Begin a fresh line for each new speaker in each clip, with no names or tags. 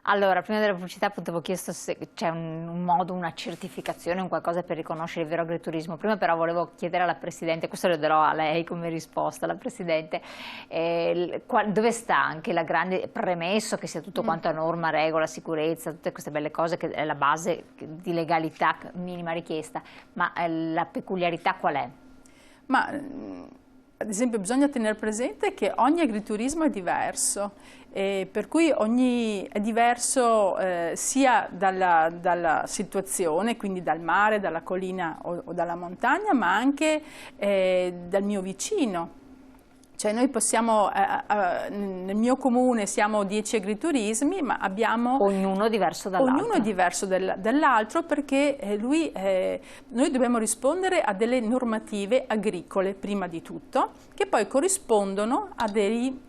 Allora, prima della pubblicità appunto avevo chiesto se c'è un modo, una certificazione, un qualcosa per riconoscere il vero agriturismo. Prima però volevo chiedere alla Presidente, questo lo darò a lei come risposta, alla Presidente, dove sta anche la grande, premesso che sia tutto quanto a norma, regola, sicurezza, tutte queste belle cose che è la base di legalità minima richiesta, ma la peculiarità qual è?
Ma ad esempio bisogna tenere presente che ogni agriturismo è diverso, per cui è diverso sia dalla situazione, quindi dal mare, dalla collina o dalla montagna, ma anche dal mio vicino. Cioè noi possiamo, nel mio comune siamo 10 agriturismi, ma abbiamo...
Ognuno diverso dall'altro.
Ognuno è diverso dall'altro perché noi dobbiamo rispondere a delle normative agricole prima di tutto, che poi corrispondono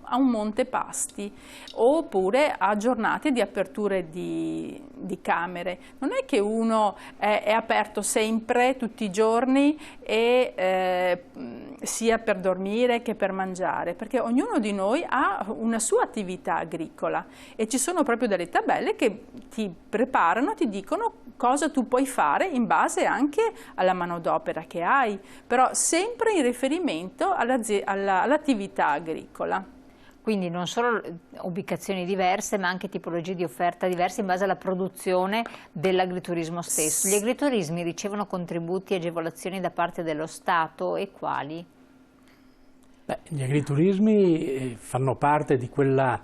a un monte pasti oppure a giornate di aperture di camere. Non è che uno è aperto sempre tutti i giorni e sia per dormire che per mangiare, perché ognuno di noi ha una sua attività agricola e ci sono proprio delle tabelle che ti preparano, ti dicono cosa tu puoi fare in base anche alla manodopera che hai, però sempre in riferimento all'attività agricola.
Quindi non solo ubicazioni diverse, ma anche tipologie di offerta diverse in base alla produzione dell'agriturismo stesso. Gli agriturismi ricevono contributi e agevolazioni da parte dello Stato e quali?
Beh, gli agriturismi fanno parte di quella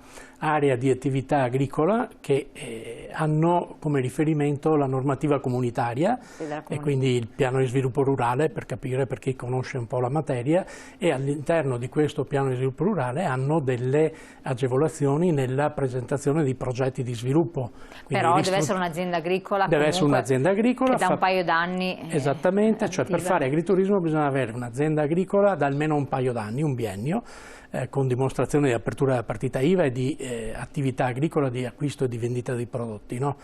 area di attività agricola che hanno come riferimento la normativa comunitaria e quindi il piano di sviluppo rurale, per capire, per chi conosce un po' la materia, e all'interno di questo piano di sviluppo rurale hanno delle agevolazioni nella presentazione di progetti di sviluppo. Quindi
però deve essere un'azienda agricola,
deve essere un'azienda agricola
che da un paio d'anni
esattamente, cioè per fare agriturismo bisogna avere un'azienda agricola da almeno un paio d'anni, un biennio, con dimostrazione di apertura della partita IVA e di attività agricola di acquisto e di vendita di prodotti, no?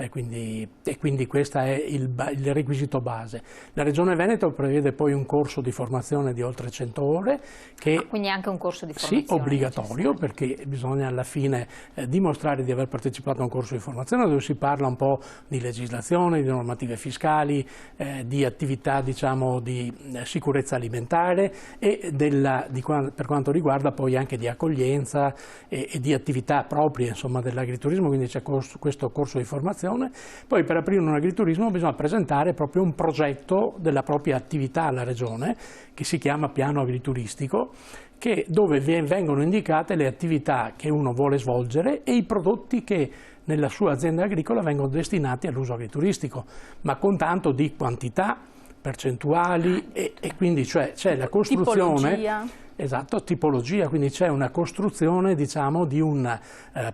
Quindi questo è il requisito base. La Regione Veneto prevede poi un corso di formazione di oltre 100 ore che
quindi anche un corso di formazione?
Sì, obbligatorio, perché bisogna alla fine dimostrare di aver partecipato a un corso di formazione dove si parla un po' di legislazione, di normative fiscali, di attività, diciamo, di sicurezza alimentare e per quanto riguarda poi anche di accoglienza e di attività proprie, insomma, dell'agriturismo, quindi c'è questo corso di formazione. Poi per aprire un agriturismo bisogna presentare proprio un progetto della propria attività alla Regione, che si chiama piano agrituristico, dove vengono indicate le attività che uno vuole svolgere e i prodotti che nella sua azienda agricola vengono destinati all'uso agrituristico, ma con tanto di quantità, percentuali e quindi c'è la costruzione...
Tipologia.
Esatto, tipologia, quindi c'è una costruzione, diciamo, di un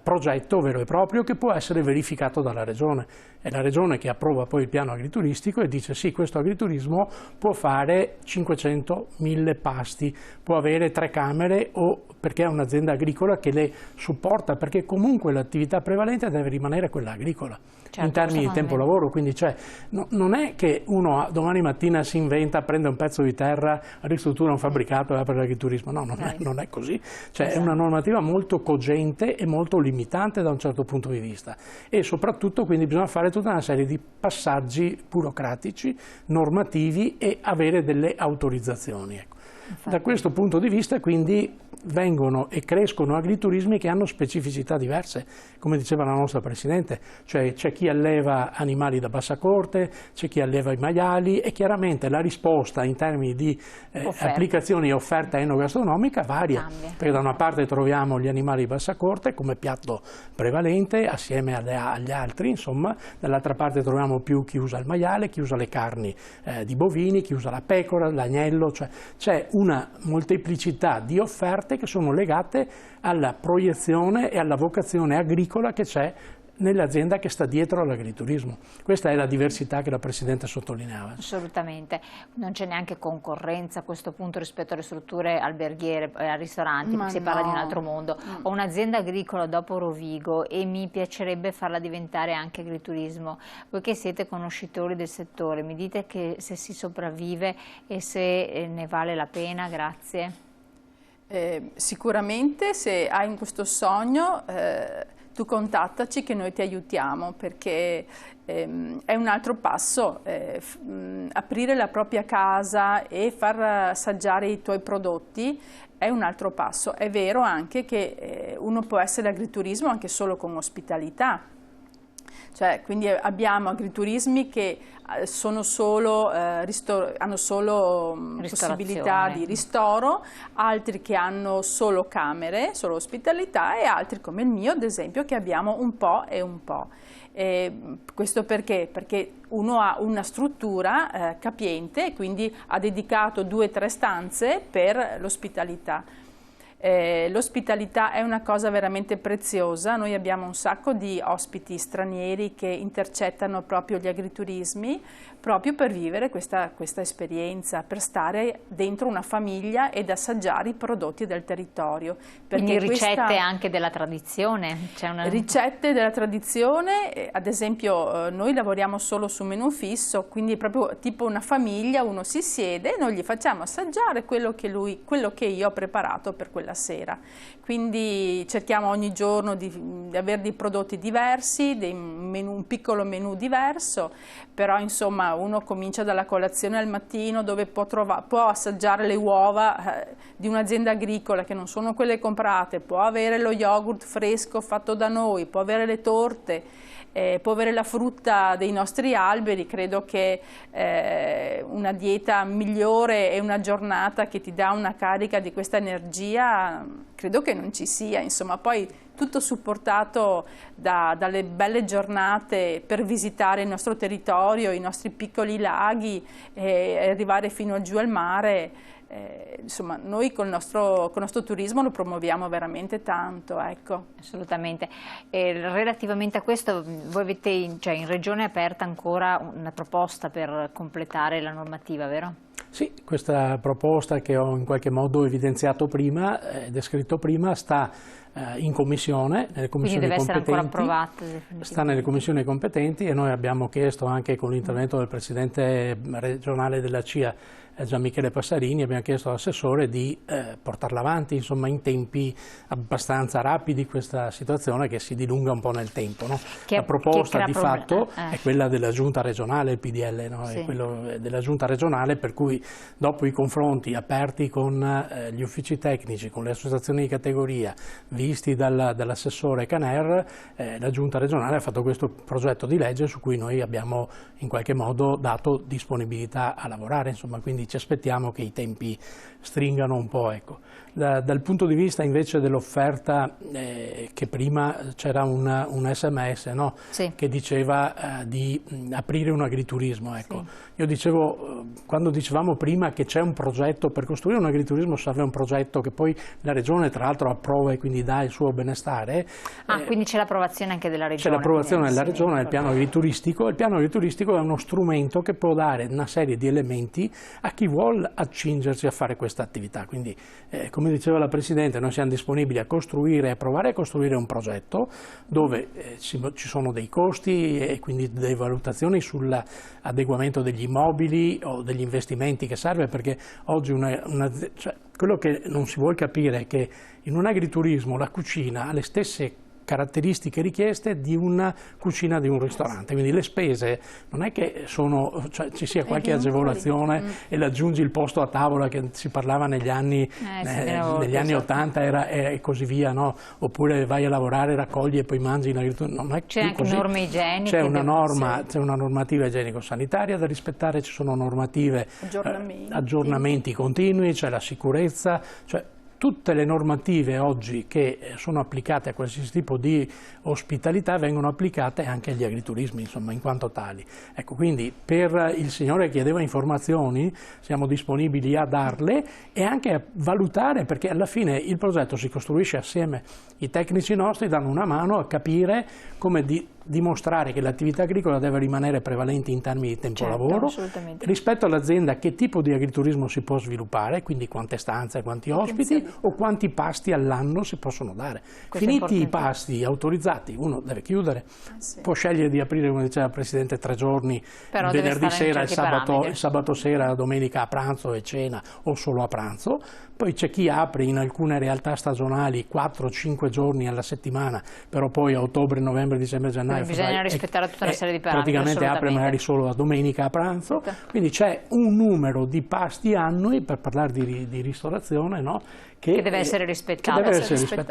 progetto vero e proprio che può essere verificato dalla Regione. È la Regione che approva poi il piano agrituristico e dice sì, questo agriturismo può fare 500.000 pasti, può avere 3 camere o perché è un'azienda agricola che le supporta, perché comunque l'attività prevalente deve rimanere quella agricola. Certo, in termini di tempo lavoro, quindi non è che uno domani mattina si inventa, prende un pezzo di terra, ristruttura un fabbricato e apre l'agriturismo, no, non è così, è una normativa molto cogente e molto limitante da un certo punto di vista e soprattutto quindi bisogna fare tutta una serie di passaggi burocratici, normativi e avere delle autorizzazioni. Ecco. Da questo punto di vista quindi vengono e crescono agriturismi che hanno specificità diverse, come diceva la nostra Presidente, cioè c'è chi alleva animali da bassa corte, c'è chi alleva i maiali e chiaramente la risposta in termini di applicazioni e offerta enogastronomica varia, perché da una parte troviamo gli animali di bassa corte come piatto prevalente assieme agli altri, insomma, dall'altra parte troviamo più chi usa il maiale, chi usa le carni di bovini, chi usa la pecora, l'agnello, cioè c'è una molteplicità di offerte che sono legate alla proiezione e alla vocazione agricola che c'è nell'azienda che sta dietro all'agriturismo. Questa è la diversità che la Presidente sottolineava.
Assolutamente, non c'è neanche concorrenza a questo punto rispetto alle strutture alberghiere, ai ristoranti, si parla di un altro mondo. Ho un'azienda agricola dopo Rovigo e mi piacerebbe farla diventare anche agriturismo. Voi che siete conoscitori del settore, mi dite che se si sopravvive e se ne vale la pena? Grazie.
Sicuramente se hai questo sogno tu tu contattaci che noi ti aiutiamo, perché è un altro passo, aprire la propria casa e far assaggiare i tuoi prodotti è un altro passo. È vero anche che uno può essere agriturismo anche solo con ospitalità. Cioè, quindi abbiamo agriturismi che hanno solo possibilità di ristoro, altri che hanno solo camere, solo ospitalità, e altri come il mio, ad esempio, che abbiamo un po' e un po'. Questo perché? Perché uno ha una struttura capiente e quindi ha dedicato 2 o 3 stanze per l'ospitalità. L'ospitalità è una cosa veramente preziosa. Noi abbiamo un sacco di ospiti stranieri che intercettano proprio gli agriturismi proprio per vivere questa esperienza, per stare dentro una famiglia ed assaggiare i prodotti del territorio.
Quindi ricette anche della tradizione?
Ricette della tradizione, ad esempio noi lavoriamo solo su menù fisso, quindi proprio tipo una famiglia, uno si siede e noi gli facciamo assaggiare quello che io ho preparato per quella sera. Quindi cerchiamo ogni giorno di avere dei prodotti diversi, un piccolo menù diverso, però insomma uno comincia dalla colazione al mattino, dove può assaggiare le uova di un'azienda agricola che non sono quelle comprate, può avere lo yogurt fresco fatto da noi, può avere le torte, può avere la frutta dei nostri alberi. Credo che una dieta migliore e una giornata che ti dà una carica di questa energia, credo che non ci sia, insomma. Poi tutto supportato dalle belle giornate per visitare il nostro territorio, i nostri piccoli laghi e arrivare fino giù al mare. Insomma, noi con il nostro turismo lo promuoviamo veramente tanto, ecco.
Assolutamente. Relativamente a questo, voi avete in Regione aperta ancora una proposta per completare la normativa, vero?
Sì, questa proposta che ho in qualche modo evidenziato prima, descritto prima, sta in commissione, nelle commissioni
Quindi deve
competenti,
essere ancora approvata.
sta nelle commissioni competenti, e noi abbiamo chiesto anche con l'intervento del Presidente regionale della CIA, Gian Michele Passarini, abbiamo chiesto all'assessore di portarla avanti, insomma, in tempi abbastanza rapidi, questa situazione che si dilunga un po' nel tempo, no? La proposta di fatto è quella della Giunta regionale, il PDL, no? Sì. È quello della Giunta regionale, per cui dopo i confronti aperti con gli uffici tecnici, con le associazioni di categoria, visti dall'assessore Caner, la Giunta regionale ha fatto questo progetto di legge su cui noi abbiamo in qualche modo dato disponibilità a lavorare, insomma, quindi ci aspettiamo che i tempi stringano un po', ecco. Dal punto di vista invece dell'offerta, che prima c'era un SMS, no? Sì. Che diceva di aprire un agriturismo, ecco. Sì. Io dicevo, quando dicevamo prima che c'è un progetto per costruire un agriturismo, serve un progetto che poi la Regione tra l'altro approva e quindi dà il suo benestare.
Quindi c'è l'approvazione anche della Regione?
C'è l'approvazione della Regione del piano agrituristico. Il piano agrituristico è uno strumento che può dare una serie di elementi a chi vuole accingersi a fare questa attività. Quindi, come diceva la Presidente, noi siamo disponibili a costruire, a provare a costruire un progetto dove ci sono dei costi e quindi delle valutazioni sull'adeguamento degli immobili o degli investimenti che serve, perché oggi quello che non si vuole capire è che in un agriturismo la cucina ha le stesse caratteristiche richieste di una cucina di un ristorante, quindi le spese non è che ci sia qualche agevolazione e aggiungi il posto a tavola che si parlava negli anni 80 e così via, no? Oppure vai a lavorare, raccogli e poi mangi in agricoltura. Non è
c'è anche norme igieniche.
C'è una normativa igienico-sanitaria da rispettare, ci sono normative, aggiornamenti continui, c'è la sicurezza, tutte le normative oggi che sono applicate a qualsiasi tipo di ospitalità vengono applicate anche agli agriturismi, insomma, in quanto tali. Ecco, quindi per il signore che chiedeva informazioni siamo disponibili a darle e anche a valutare, perché alla fine il progetto si costruisce assieme. I tecnici nostri danno una mano a capire come dimostrare che l'attività agricola deve rimanere prevalente in termini di tempo lavoro, rispetto all'azienda che tipo di agriturismo si può sviluppare, quindi quante stanze, quanti ospiti o quanti pasti all'anno si possono dare. Finiti i pasti autorizzati, uno deve chiudere, può scegliere di aprire, come diceva il Presidente, 3 giorni, il venerdì sera, il sabato sera, la domenica a pranzo e cena o solo a pranzo, Poi c'è chi apre in alcune realtà stagionali 4-5 giorni alla settimana, però poi a ottobre, novembre, dicembre, gennaio,
bisogna rispettare tutta una serie di parametri.
Praticamente apre magari solo la domenica a pranzo, quindi c'è un numero di pasti annui, per parlare di ristorazione, no? Che
deve essere rispettato.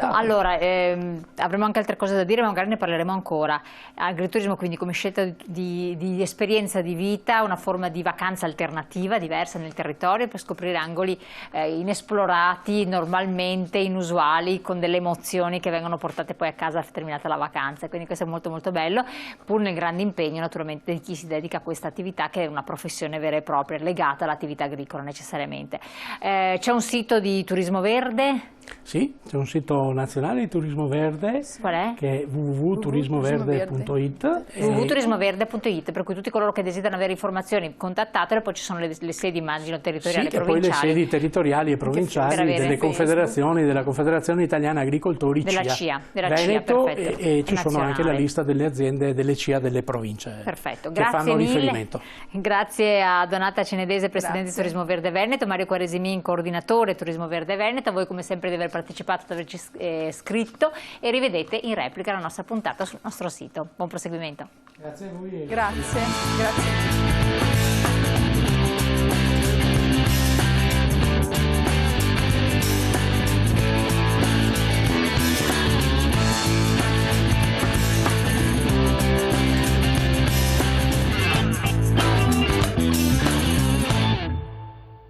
Allora, avremo anche altre cose da dire, ma magari ne parleremo ancora. Agriturismo quindi come scelta di esperienza di vita, una forma di vacanza alternativa, diversa nel territorio, per scoprire angoli inesplorati, normalmente inusuali, con delle emozioni che vengono portate poi a casa terminata la vacanza. Quindi questo è molto molto bello, pur nel grande impegno naturalmente di chi si dedica a questa attività, che è una professione vera e propria, legata all'attività agricola necessariamente. C'è un sito di turismo verde?
Sì, c'è un sito nazionale di turismo verde.
Qual è?
Che è www.turismoverde.it.
www.turismoverde.it, per cui tutti coloro che desiderano avere informazioni contattatelo, poi ci sono le sedi, immagino, territoriali e provinciali.
Poi le sedi territoriali e provinciali delle confederazioni, della Confederazione Italiana Agricoltori,
della CIA,
Veneto,
perfetto,
e ci sono anche la lista delle aziende delle CIA delle province.
Perfetto,
che
grazie
fanno
mille.
riferimento.
Grazie a Donata Cenedese, Presidente di Turismo Verde Veneto, Mario Quaresimin, Coordinatore Turismo Verde Veneto, a voi come sempre di aver partecipato, di averci scritto, e rivedete in replica la nostra puntata sul nostro sito. Buon proseguimento.
Grazie a voi.
Grazie.